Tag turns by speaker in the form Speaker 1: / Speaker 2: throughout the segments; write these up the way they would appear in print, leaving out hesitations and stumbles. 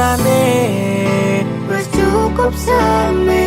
Speaker 1: rasane wis cukup sami.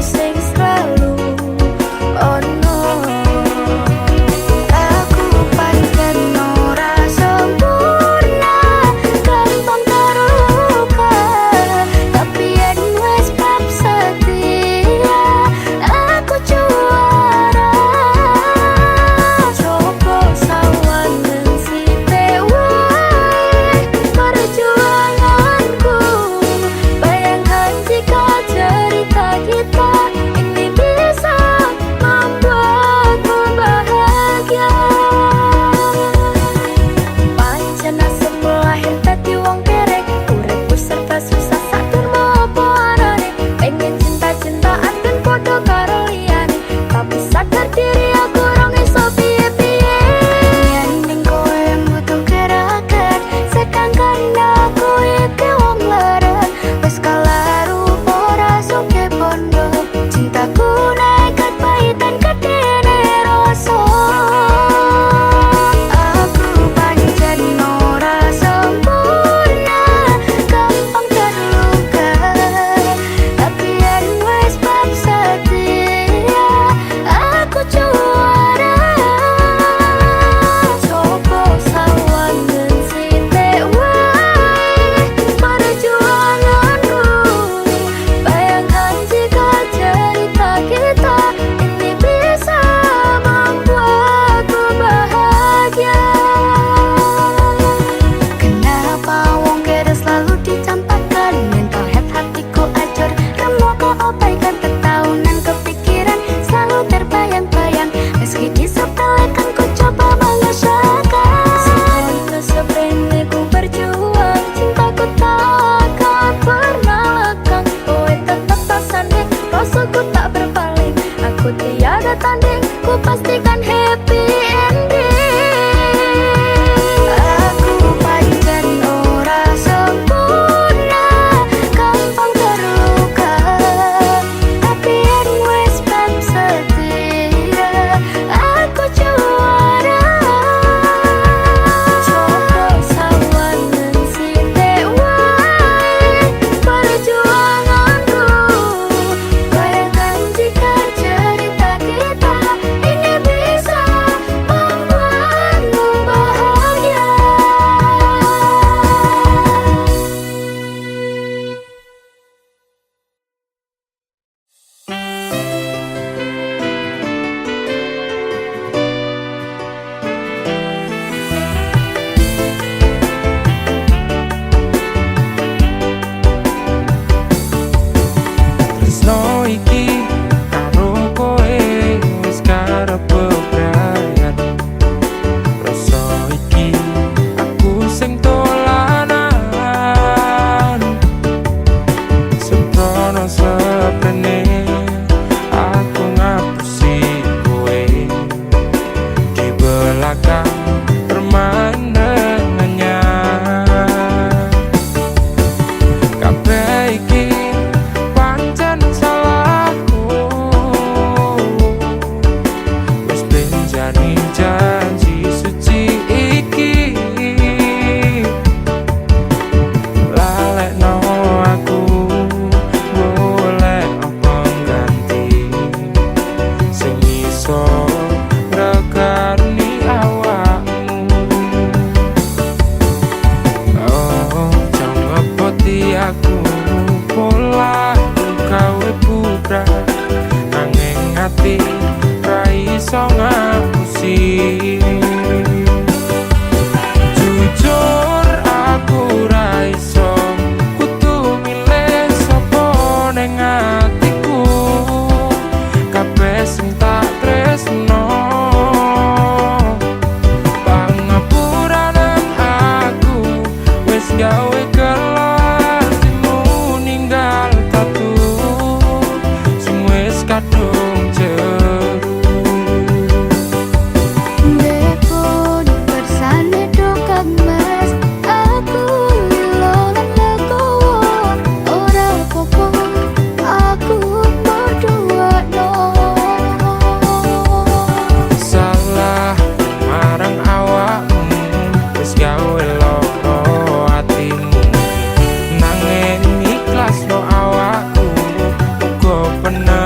Speaker 1: sing selalu ono. Aku pancen ora sempurna, gampang terluka, tapi yen wis bab setia aku juara. Coba sawangan sithik wae perjuanganku, bayangkan jika cerita kita ini bisa membuatku bahagia. Pancen asem lahir dadi wong kerek, uripku serba susah sak termo apa arane, pengen cinta-cintaan dan podo karo liyane, tapi sadar diri aku rong iso piye-piye. Yen ning kowe butuh gerakan, sedangkan aku iki wong leren, wis kalah rupa ora suke bondo, cintaku nekat pahitan kedene rasa. Aku pancen ora sempurna, gampang terluka, tapi yen wis bab setia aku juara. Coba sawangan sithik wae perjuanganku, bayangkan jika cerita kita ini bisa membuatku bahagia. Kenapa wong kere selalu dicampakkan, mental health hatiku acur, remuk keabaikan tetahunan kepikiran selalu terbayang-bayang, meski disepelekan ku coba mengesahkan. Sekolah seprene ku berjuang, cintaku takkan pernah lekang, kowe tetap tasane, rasaku tak berpaling, aku tiada tanding, ku pastikan happy ending. Aku pancen ora sempurna, gampang terluka, tapi yen wis bab setia aku juara. Coba sawangan sithik wae perjuanganku, bayangkan jika cerita kita ini bisa membuatmu bahagia.
Speaker 2: Tresno iki karo kowe wis karep bebrayan, rasa iki aku sing dolanan, sempurna seprene aku ngapusi kowe di belakang permainan dengannya. Kabeh iki pancen salahku, wis benjani janji suci iki, lalekno aku golek pengganti sing iso regani awakmu. Oh, jangan ngepoti aku pola gawe bubrah, nanging ati ra iso ngapusi. Jujur aku ra iso kudu milih sapa ning atiku, kabeh sing tak tresno pangapuranan aku wis gawe kelatimu ninggal tatu sing wis kadung jeru.
Speaker 1: Depon bersane dokang mas, aku ilolan legowo, ora popo aku berdua no.
Speaker 2: Salah marang awakmu wis gawe loro atimu, nanging ikhlas no awakku uga bener.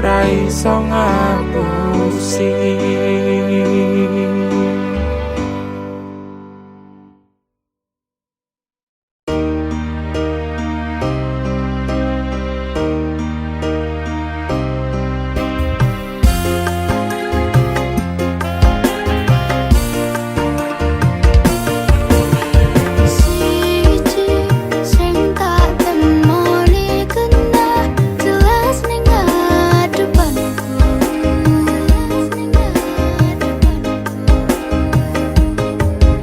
Speaker 2: ra iso ngapusi.
Speaker 1: Siji sing tak temoni kena jelas ning ngadepanku.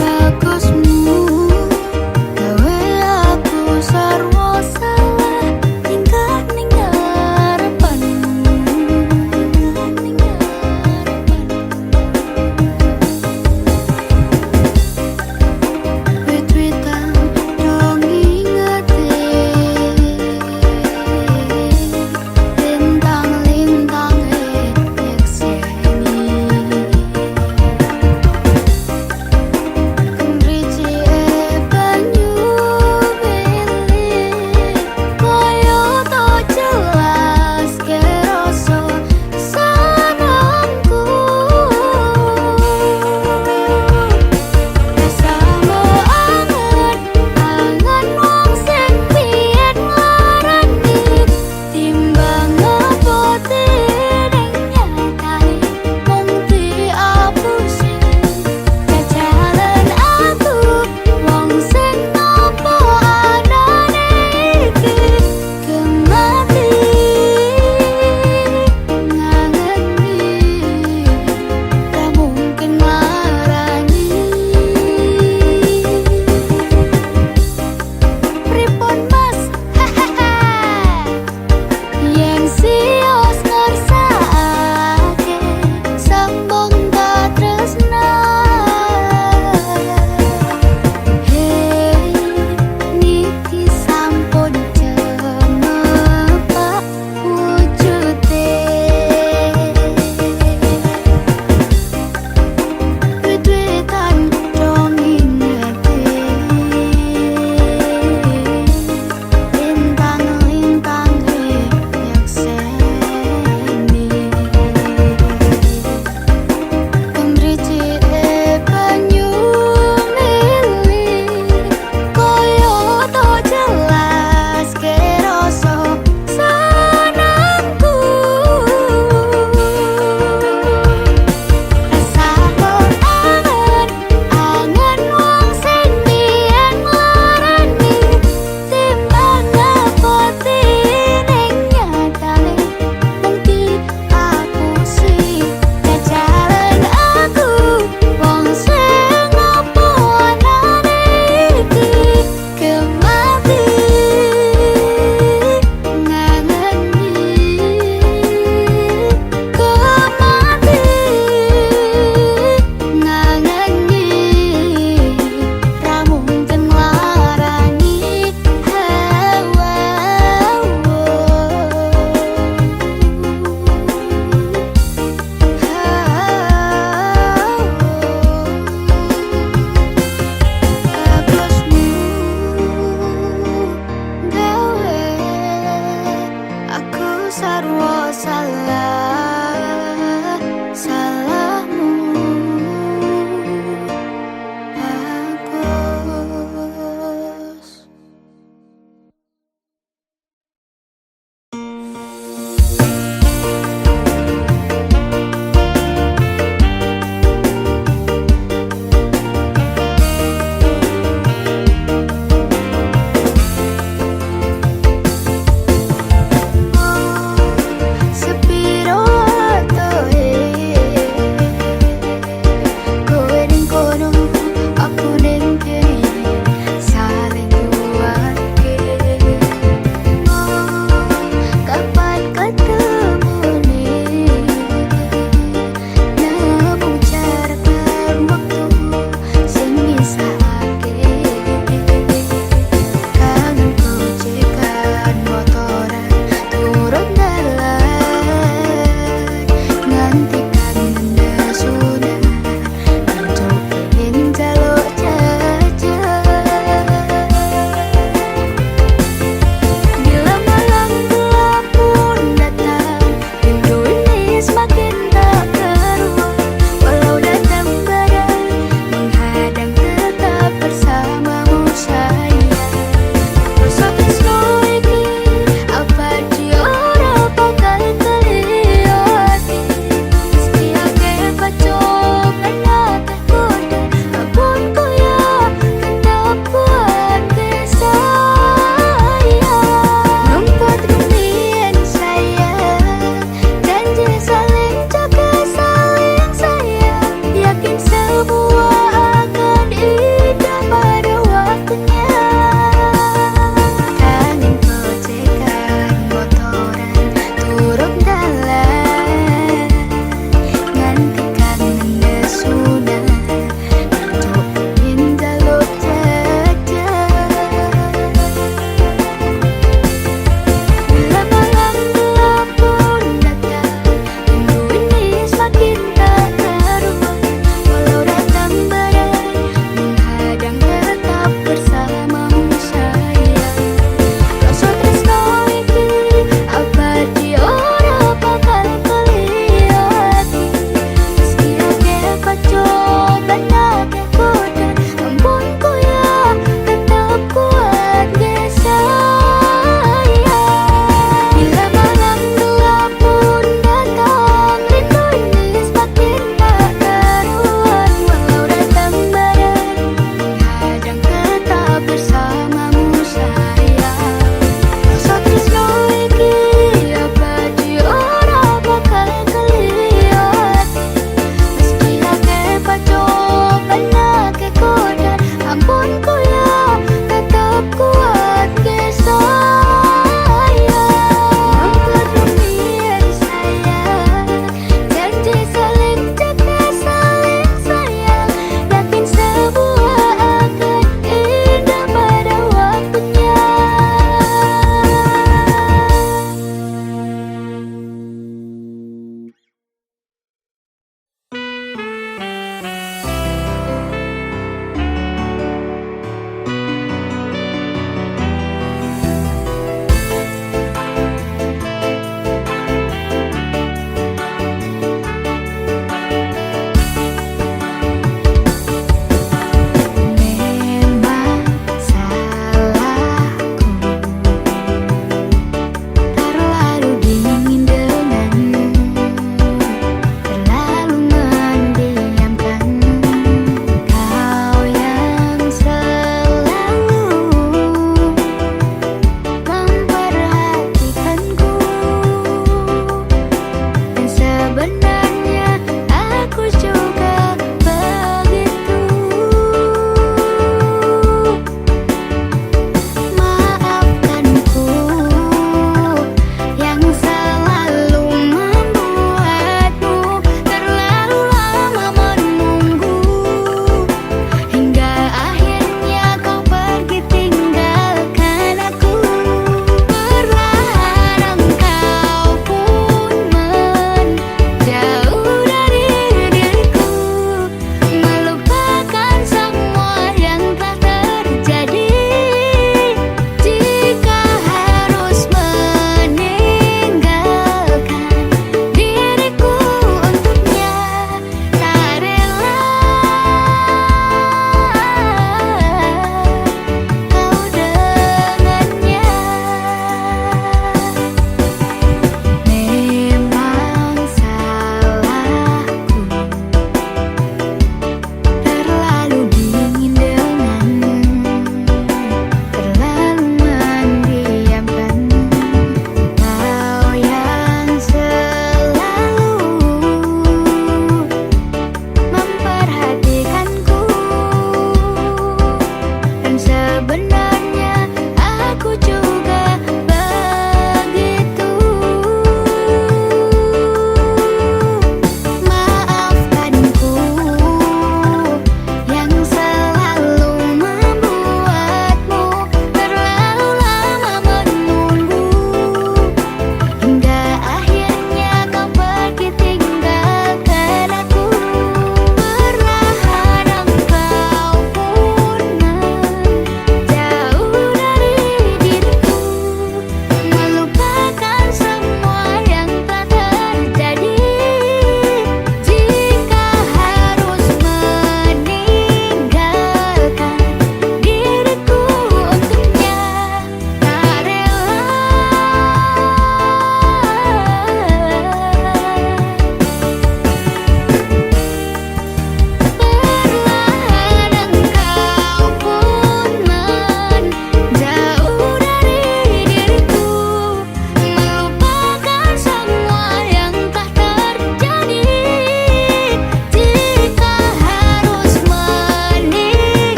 Speaker 1: Bagusmu gawe aku sarwa salah tingkah ning ngarepanmu. Wit-witan dong ingete lintang-lintange nyekseni kendriji banyu mili kaya to jelas kerasa sanamku. Rasamu angen wong sing biyen nglarani timbang ngepote ning nyatane mung diapusi. Jajalan aku wong sing nopo anane iki kemati ngangeni ra mungkin nglarani. Pripun mas yen sios ngersakake sambung katresna. Hei niki sampun cemepak wujude. Wit-witan dong ingete lintang-lintange nyekseni kendriji banyu mili kaya to jelas kerasa sanamku. Rasamu angen wong sing biyen nglarani timbang ngepote ning nyatane mung diapusi. Jajalan aku wong sing nopo anane iki kemati ngangeni kemati ngangeni ra mungkin nglarani. Bagusmu gawe aku sarwa salah salahmu. Bagus. Sepira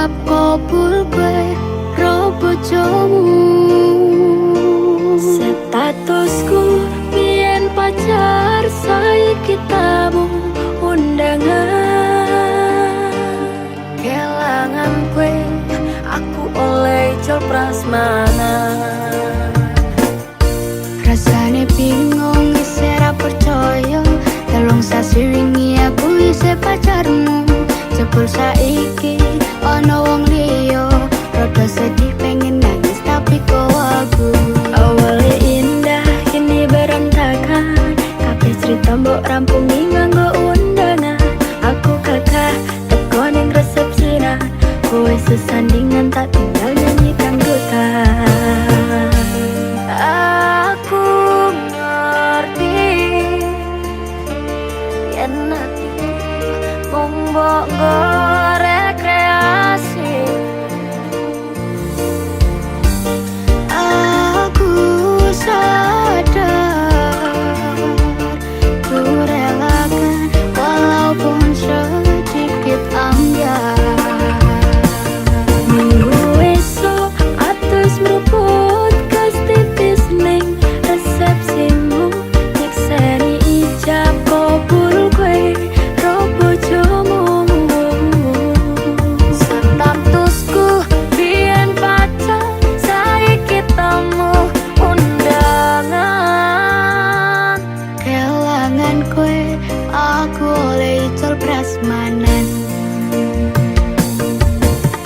Speaker 1: ijab kabul kowe ro bojomu. Statusku biyen pacar, saiki tamu undangan. Kelangan kowe aku oleh ijol prasmanan. Rasane bingung isih ra percaya, telung sasi wingi aku isih pacarmu. Jebul saiki ana wong liya, rada sedih pengen nangis tapi kok aku. Awalnya indah kini berantakan, kabeh cerita mbok rampungi nganggo undangan. Aku kakak teko ning resepsinan, kowe sesandingan tak tinggal nyanyi dangdutan. Aku ngerti yen atiku mung mbok rekreasi. Aku sadar ku relakan walaupun sedikit ambiar. Minggu esok atus meruput kas tipis ning resepsimu, nyekseni ijab kabul kowe ro bojomu. Statusku biyen pacar, saiki tamu undangan. Kelangan kowe aku oleh ijol prasmanan.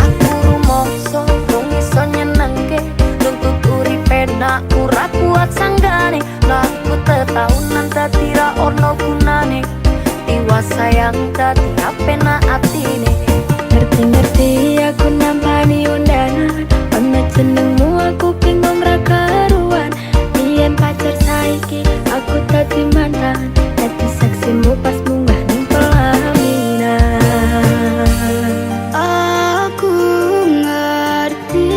Speaker 1: Aku rumangsa wong iso nyenengke, nuntut uripe nak ora kuat sanggane. Aku tetaunan dadi ra ono gunane, tiwas sayang dadi apenak atine. Ngerti-ngerti aku nampani undangan, ono jenengmu aku bingung ra karuan. Biyen pacar saiki aku dadi mantan, dadi saksimu pas munggah ning pelaminan. Aku ngerti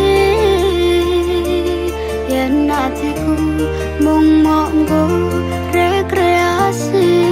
Speaker 1: yen atiku mung monggo rekreasi.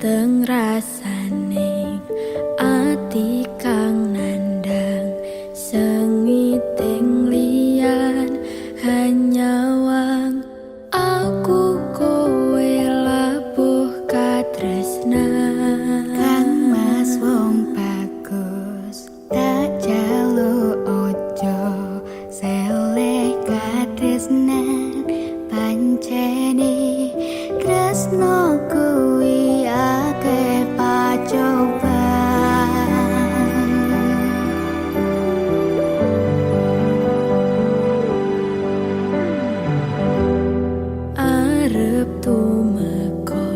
Speaker 1: Teng rasane ati kang nandang sengiting liyan hanyawang aku kowe labuh katresnan
Speaker 3: Kang Mas wong bagus tak jaluk ojo seleh katresnan pancene tresno kuwi akeh pacobaan
Speaker 1: arep tumeka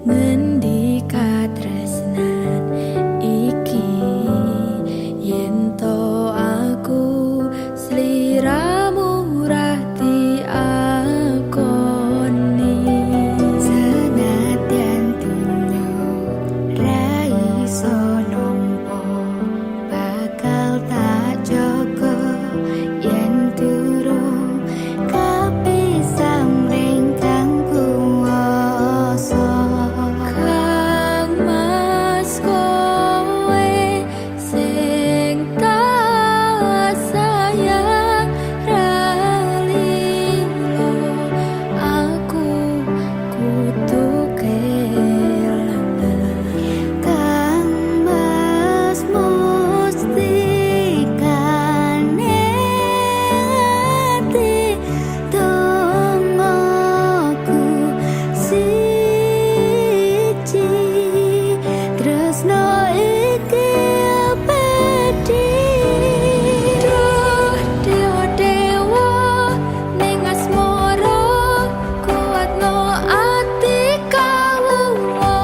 Speaker 1: ngendi katresnan iki yen to aku sliramu rati akoni
Speaker 3: senadyan dunyo ra iso nampa bakal tak jaga yen durung kapisah mring kang kuwasa
Speaker 1: Kang Mas kowe sing tak sayang ralilo aku kudu kelangan
Speaker 3: Kang Mas mustikane ati dongaku siji tresno iki abadi
Speaker 1: Duh dewa-dewa ning asmara kuatno ati kawula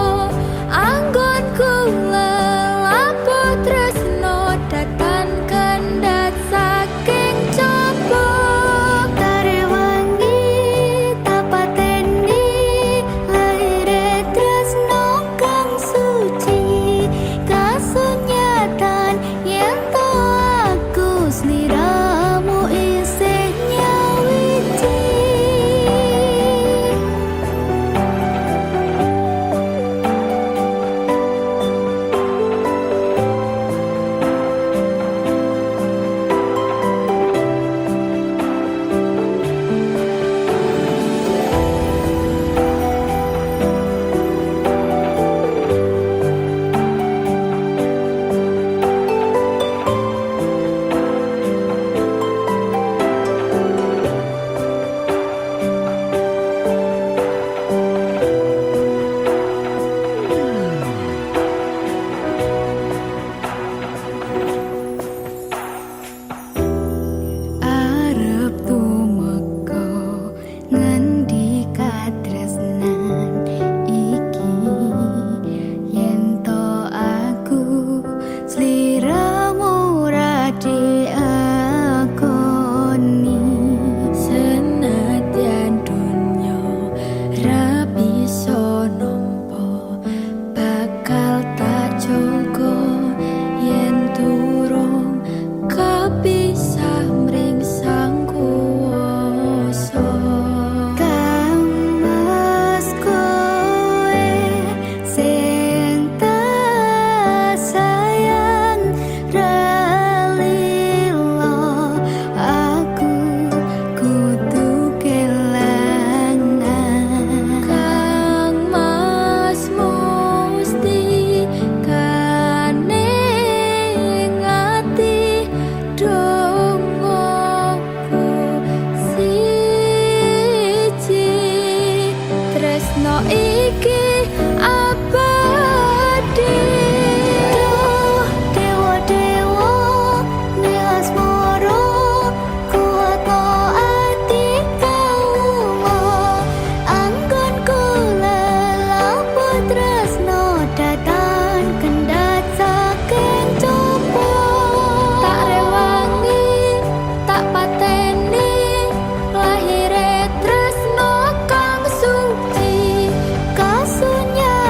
Speaker 1: anggonku lelapo tresno datan kendhat saking coba
Speaker 3: Tarewangi tapateni laire tresno kang suci kasunyatan yen to aku sliramu isih nyawiji arep tumeka ngendi katresnan iki yen to aku sliramu radi akoni
Speaker 1: senadyan donya ra bisa nampa bakal tak jaga yen durung kapisah mring sang kuwasa
Speaker 3: Kang Mas kowe sing tak sayang ralilo aku kudu kelangan
Speaker 1: Kang Mas mustikane ngati dongaku siji tresno iki abadi
Speaker 3: Duh dewa-dewa ning asmara kuatno ati kawula anggonku lelapo tresno datan kendhat saking coba
Speaker 1: tak rewangi tak pateni lahire tresno kang suci
Speaker 3: kasunyatan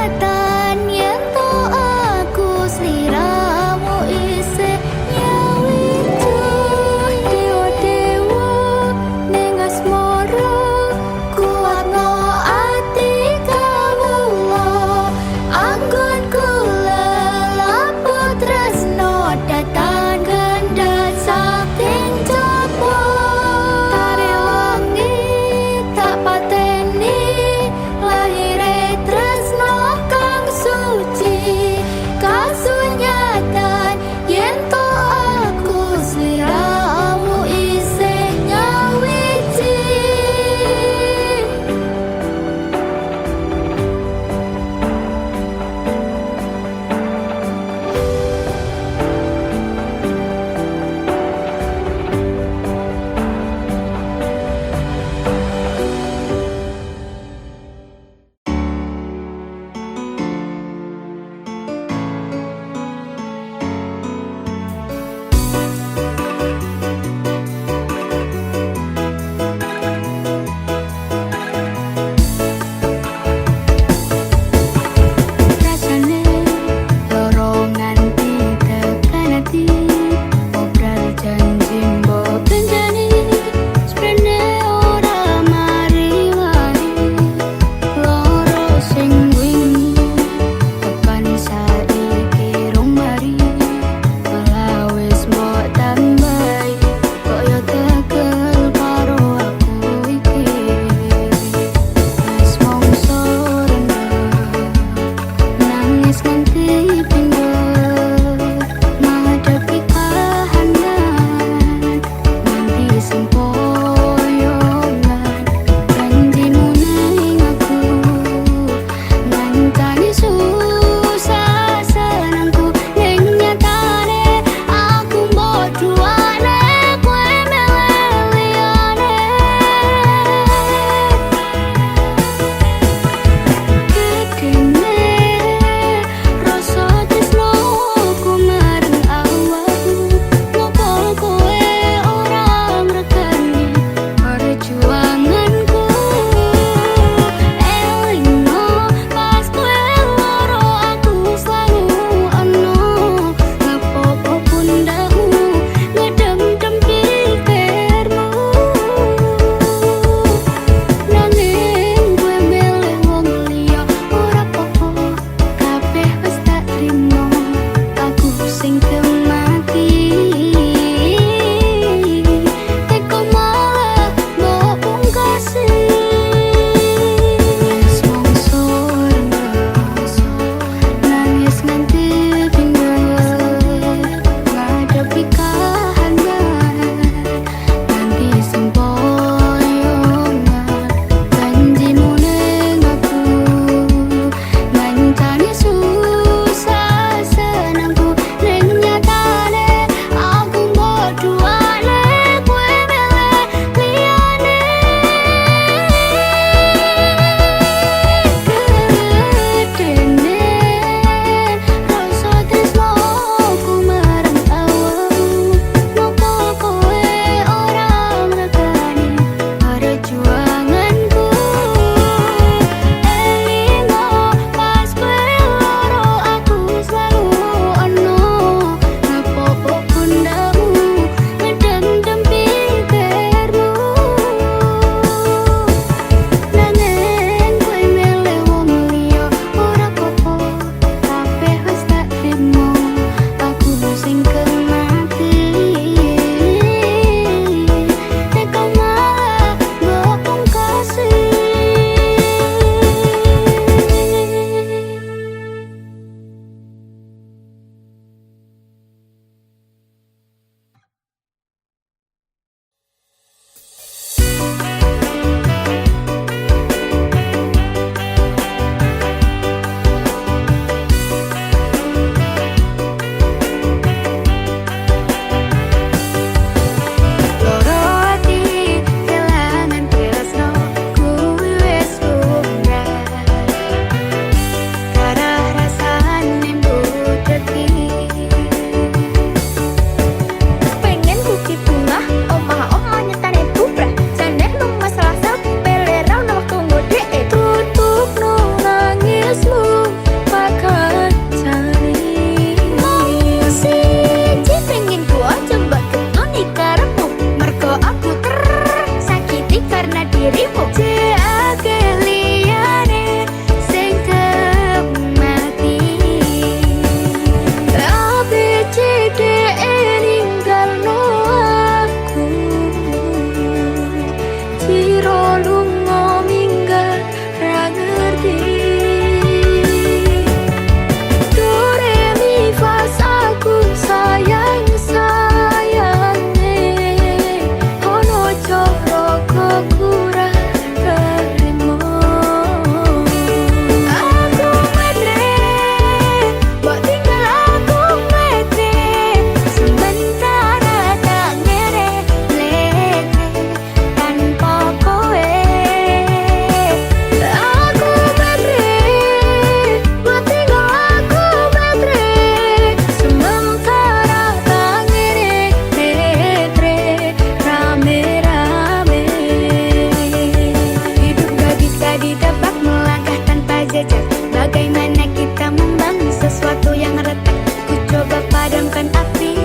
Speaker 3: Bagaimana kita membangun sesuatu yang retak? Ku coba padamkan api,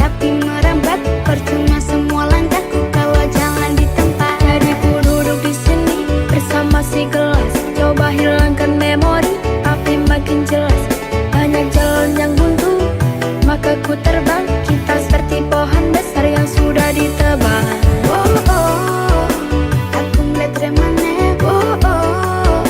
Speaker 3: tapi merambat. Percuma semua langkahku kalau jalan di tempat.
Speaker 1: Jadi ku duduk di sini bersama si gelas, coba hilangkan memori, tapi makin jelas. Banyak jalan yang buntu, maka ku terbang. Kita seperti pohon besar yang sudah ditebang.
Speaker 3: Oh oh, aku ngeliat remane. Oh oh,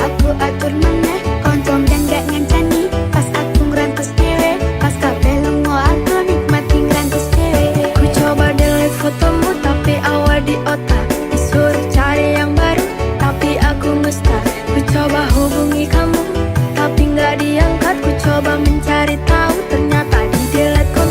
Speaker 3: aku atur maneh, koncom dan gak ngancani. Pas aku ngerantus dewe, pas kabeh lungo aku nikmati ngerantus dewe.
Speaker 1: Ku coba delete fotomu, tapi awal di otak. Disuruh cari yang baru, tapi aku mustah. Ku coba hubungi kamu, tapi nggak diangkat. Ku coba mencari tahu, ternyata di delete.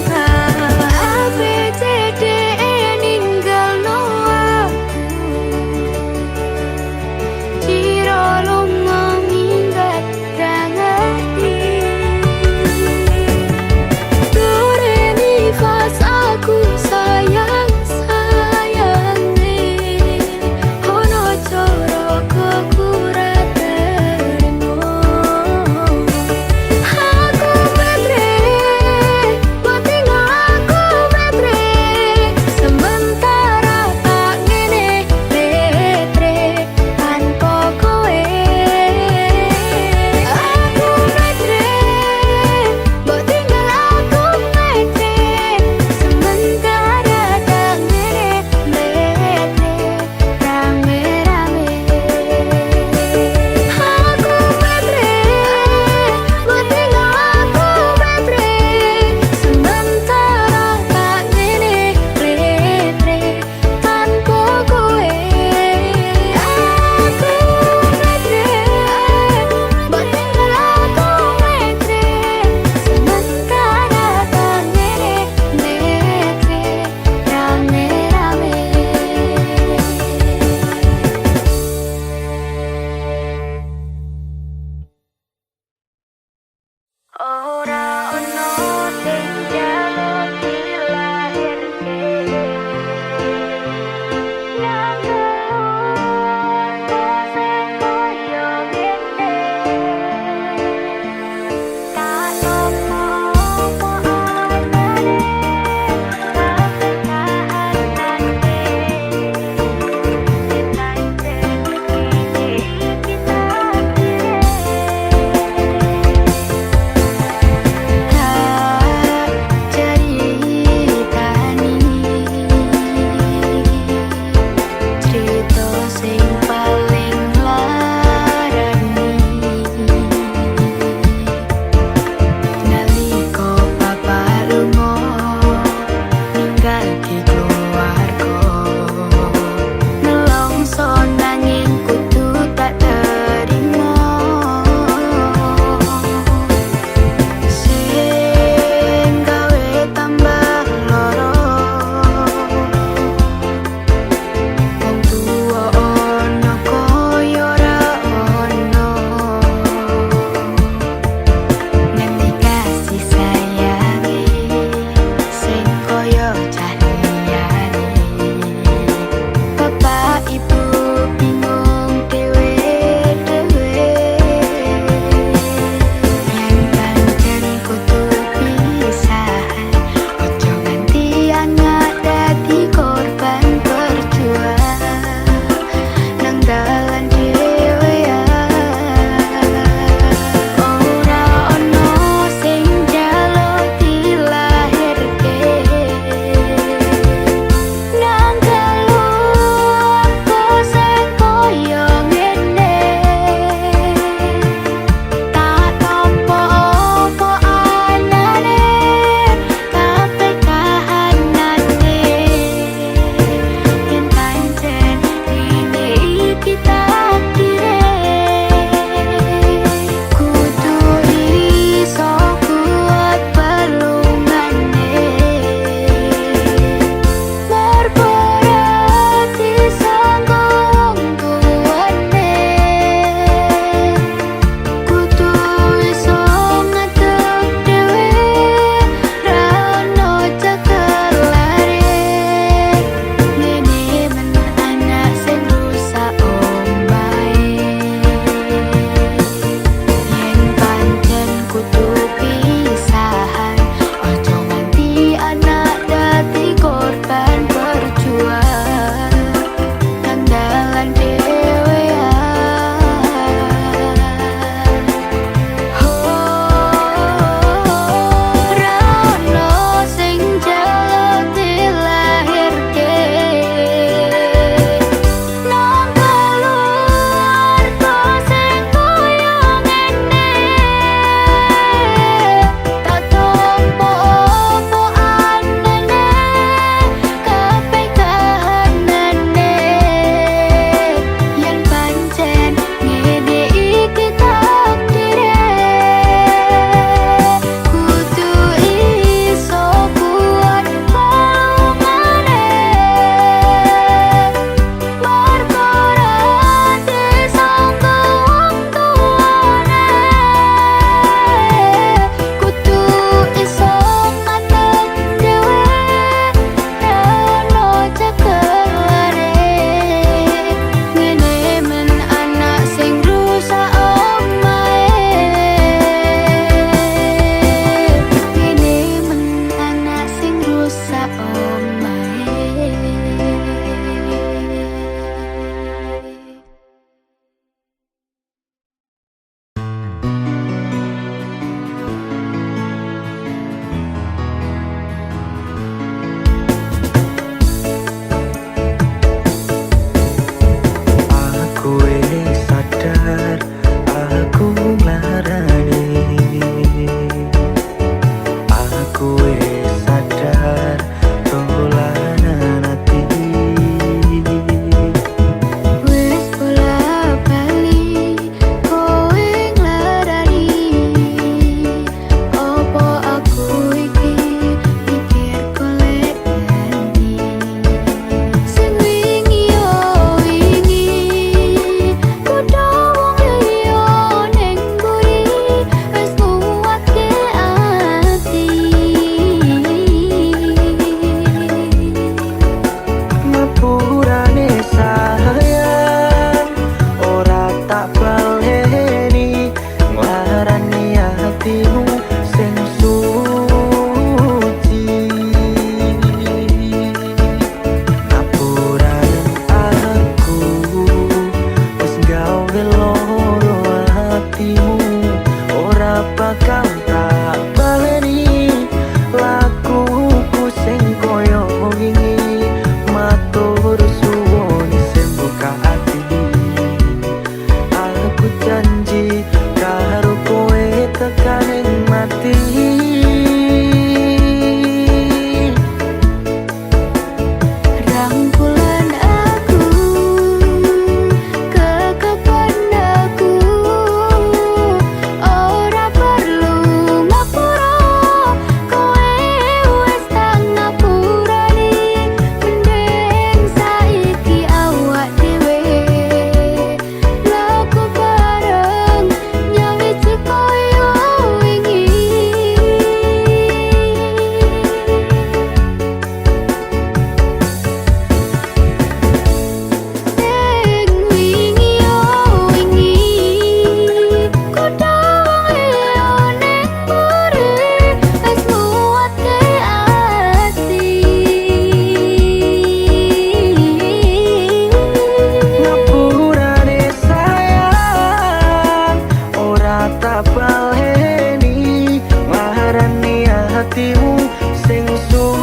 Speaker 4: tak baleni marani hatimu sing suci.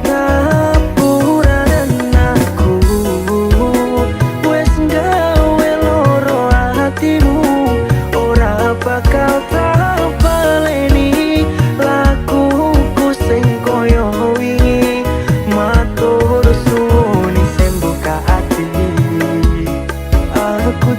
Speaker 4: Ngapuran aku wes gawe loro hatimu, ora bakal tak baleni lakuku sing koyo wingi. Matur suwun sing buka ati, aku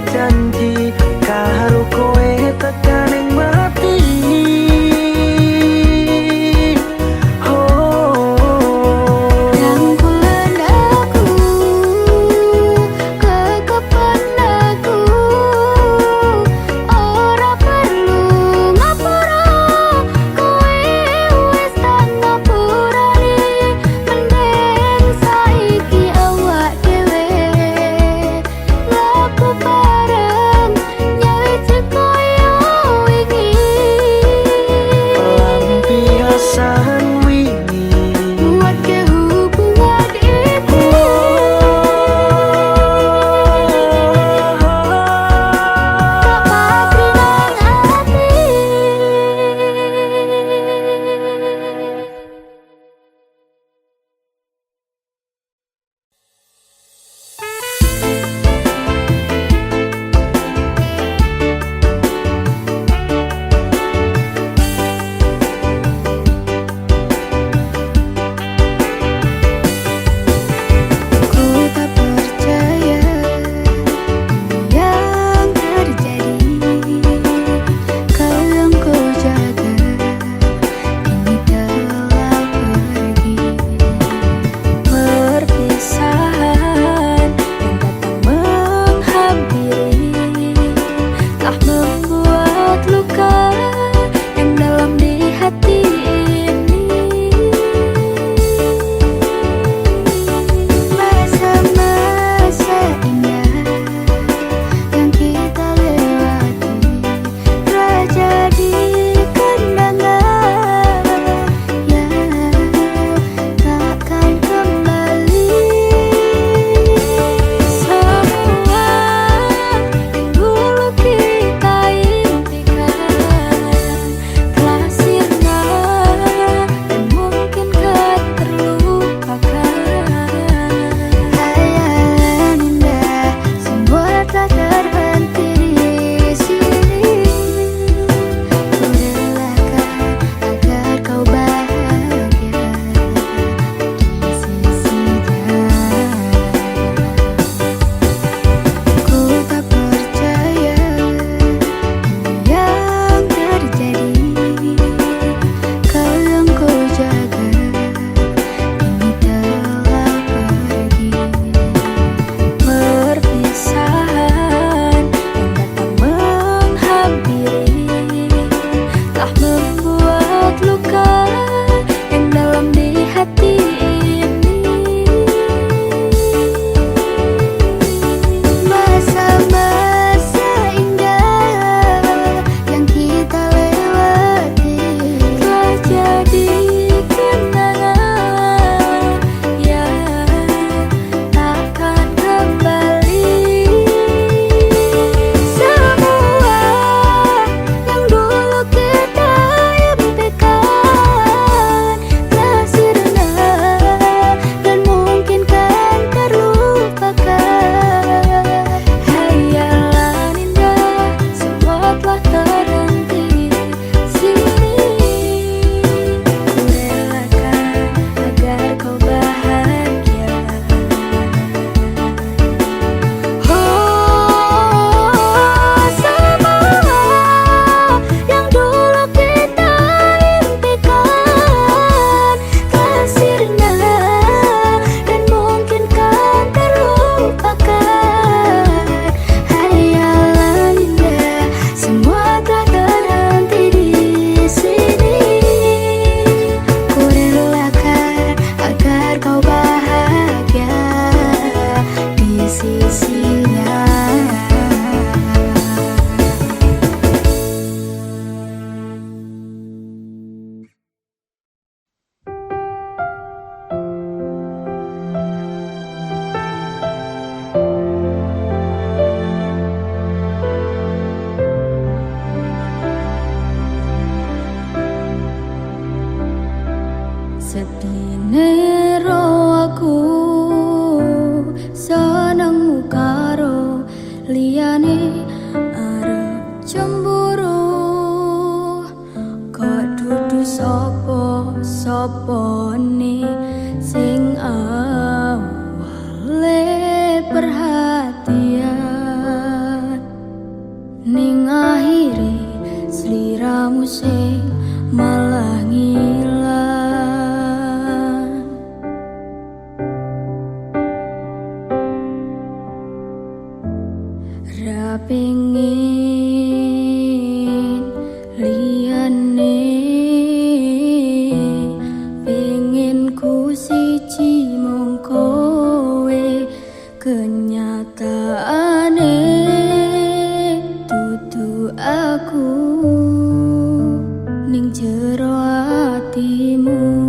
Speaker 1: Ra pengin liyane, pengin ku siji mung kowe, kenyataane dudu aku ning jero atimu.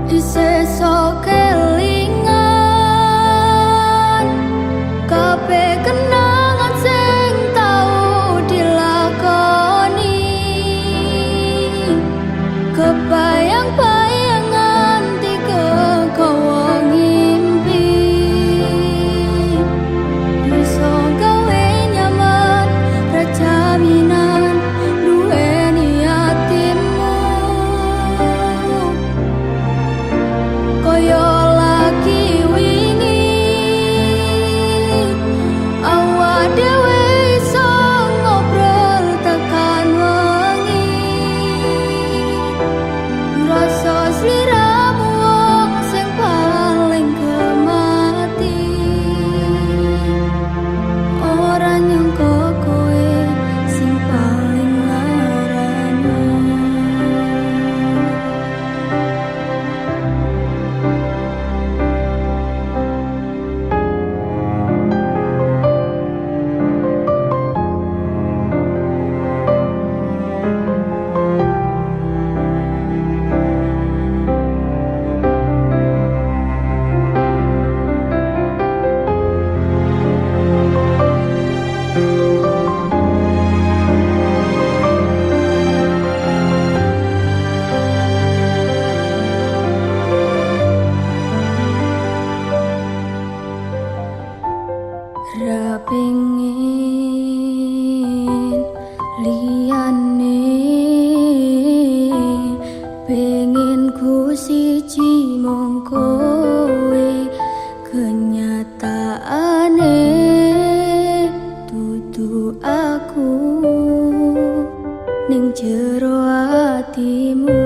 Speaker 1: Isih sok kelingan kabeh kenangan sing tau dilakoni, kebayang-bayangan tiga kowo ngimpi, bisa gawe nyaman ra jaminan duweni atimu. Koyo lagi wingi awak dhewe iso ngobrol tekan wengi, ngrasa sliramu wong sing paling kemati, ora nyangka kowe sing paling larani. Ra pengin liyane, pengin ku siji mung kowe, kenyataane dudu aku ning jero atimu.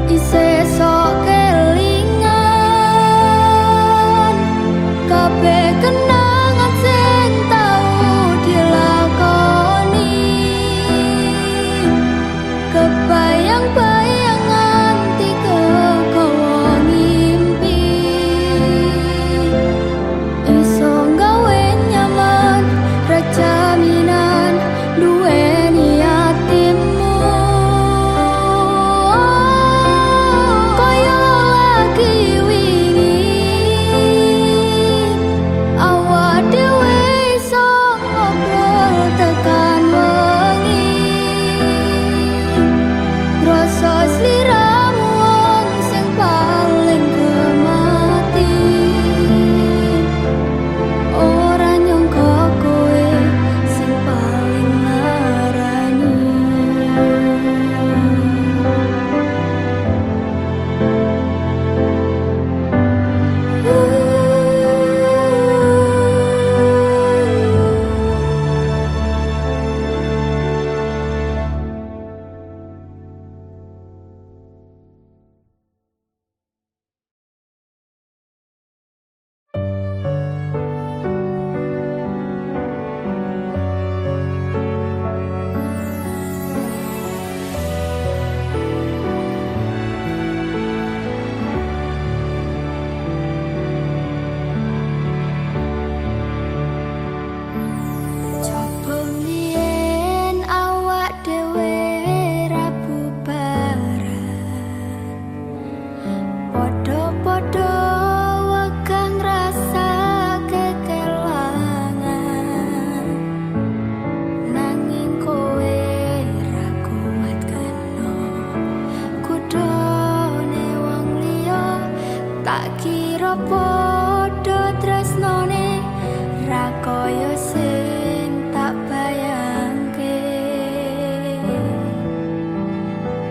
Speaker 1: Isih sok kelingan kabeh kenangan sing tau dilakoni, kebayang-bayangan tiga kowo ngimpi, iso gawe nyaman ra jaminan duweni atimu. Koyo lagi wingi awak dhewe iso ngobrol tekan wengi, ngrasa sliramu wong sing paling kemati, ora nyangka kowe sing paling larani. Coba mbiyen awak dhewe ra bubaran, padha-padha wegang rasa kekelangan, nanging kowe ra kuat kena kudune wong liya, tak kira padha tresnane ra kaya sing tak bayangke.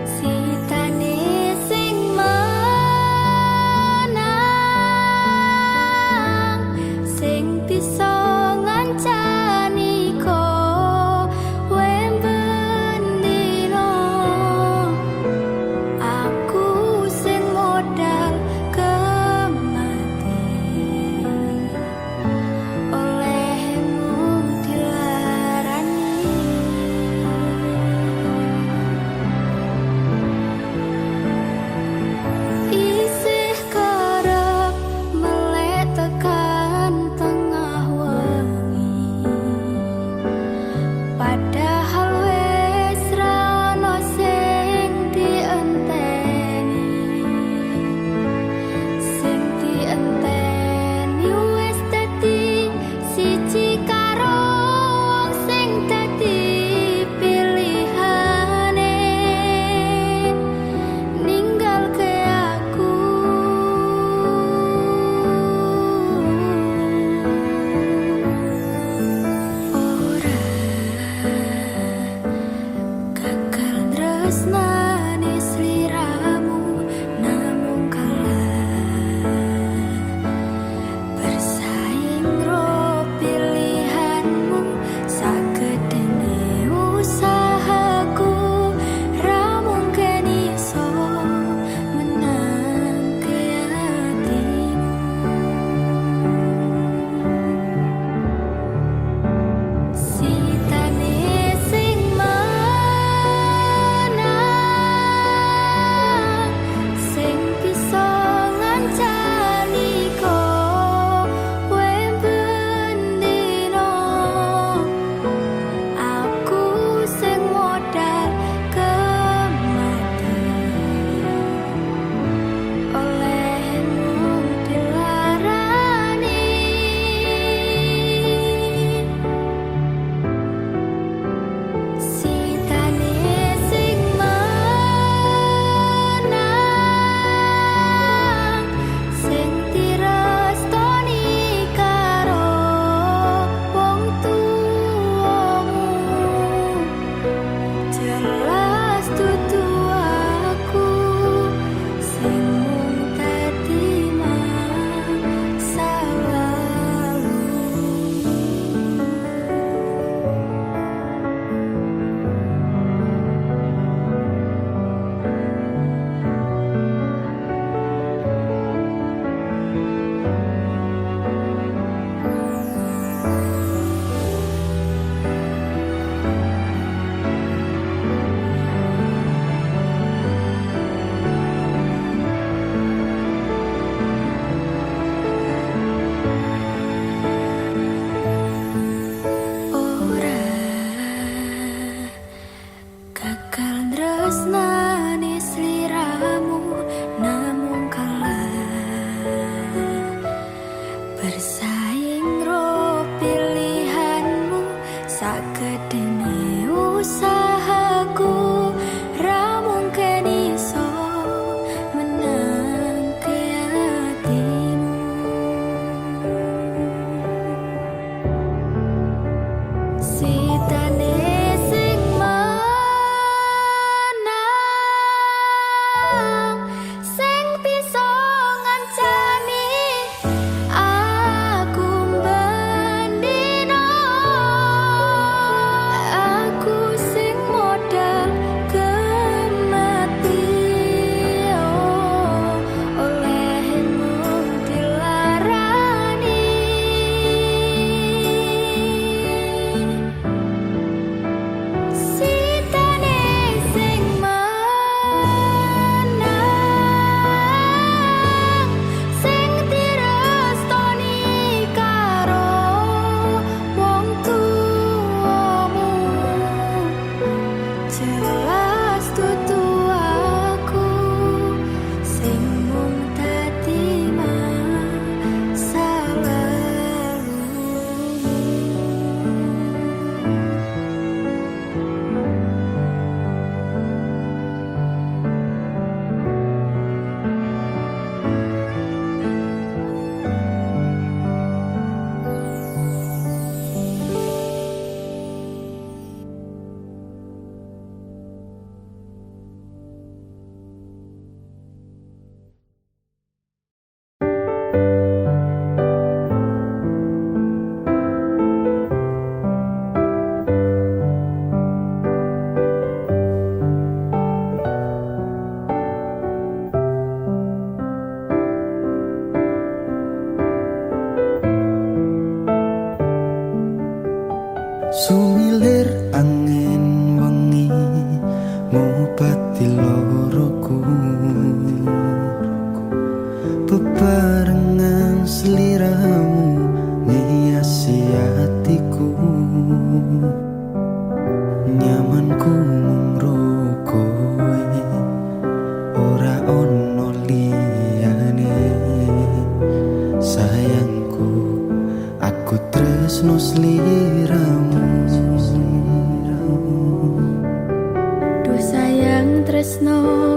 Speaker 1: Sitane sing menang, sing bisa ngancani kowe bendino.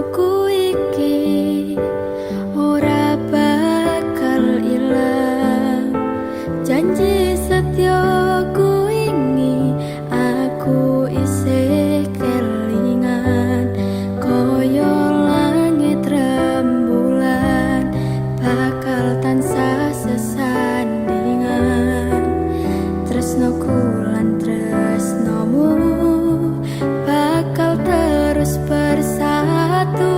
Speaker 1: tresnoku iki ora bakal ilang. Janji setyaku ini aku isih kelingan. Koyo langit rembulan bakal tansah sesandingan. Tresnoku lan tresnomu bakal terus bersatu.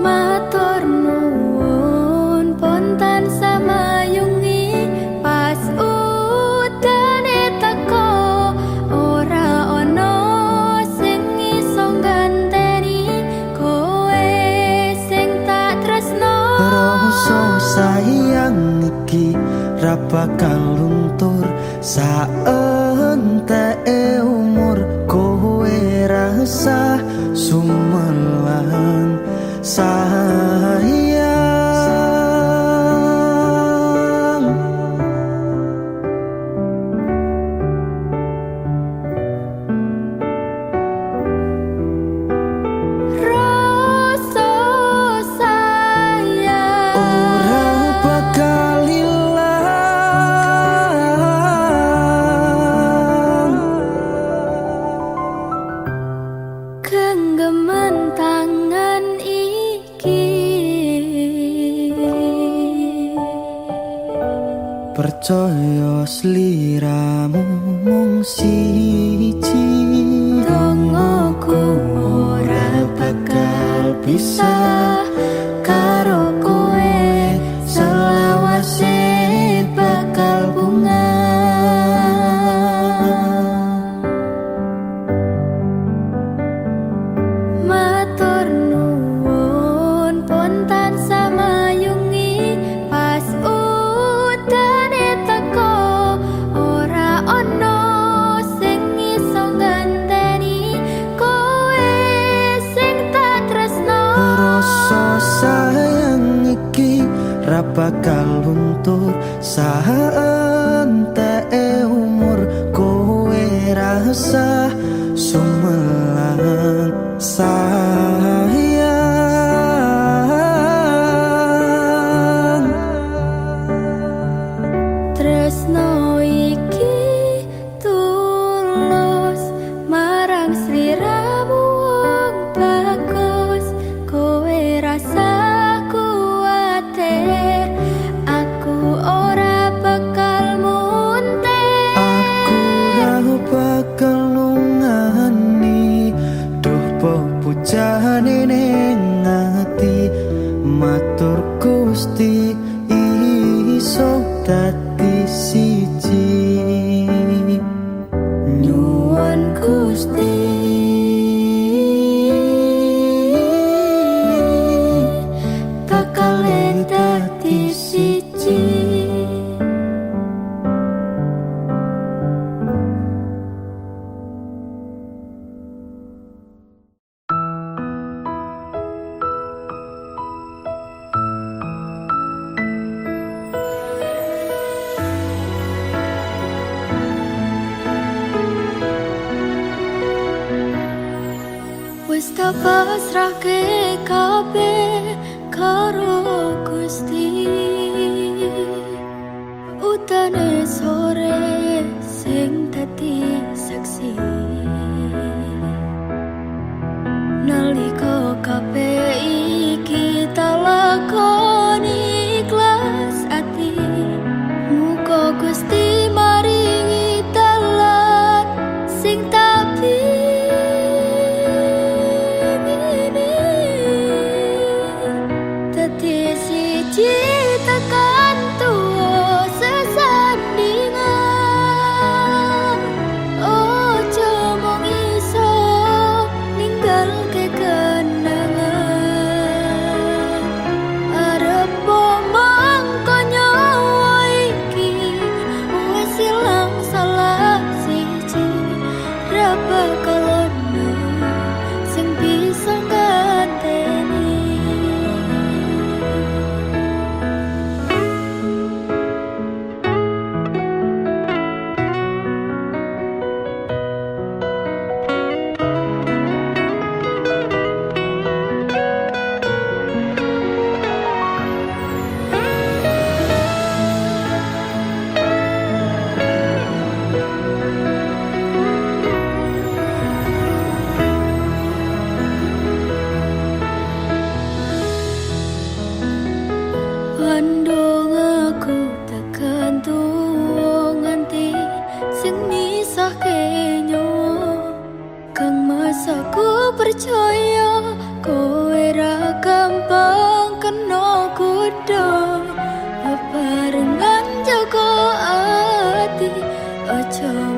Speaker 1: Matur nuwun pontan samayungi pas udane teko. Ora ono sing iso ganteni kowe sing tak tresno.
Speaker 4: Rasa sayang iki ra bakal luntur saenteke umur. Kowe rasa sumelang sayang.
Speaker 1: Rasa sayang
Speaker 4: Ora bakal ilang.
Speaker 1: genggaman tangan iki.
Speaker 4: Percaya sliramu mung siji.
Speaker 1: Dongoku ora bakal bisa karo kowe, selawase bakal bunga. Matur nuwun pontan samayungi pas udane teko. Ora ono sing iso ganteni kowe sing tak tresno.
Speaker 4: Rasa sayang iki ra bakal luntur saenteke umur. Kowe rasa sumelang sayang.
Speaker 1: Tresno iki tulus marang sliramu wong bagus. Kowe rasa kuwatir aku ora bakal muntir.
Speaker 4: Aku ra bakal lungani duh pepujane ning ati. Matur Gusti iso dadi siji.
Speaker 1: Nyuwun Gusti bakal dadi siji. Wis tak pasrahke kabeh karo Gusti. Utane sore sing dadi saksi. Nalika kabeh iki tak lakoni ikhlas ati. Muga Gusti maringi dalan sing tak dadi siji tekan tuwa sesandingan. Ojo mung iso ninggalke kenangan. Rasaku percaya kowe ra gampang kena kuda bebarengan jaga ati aja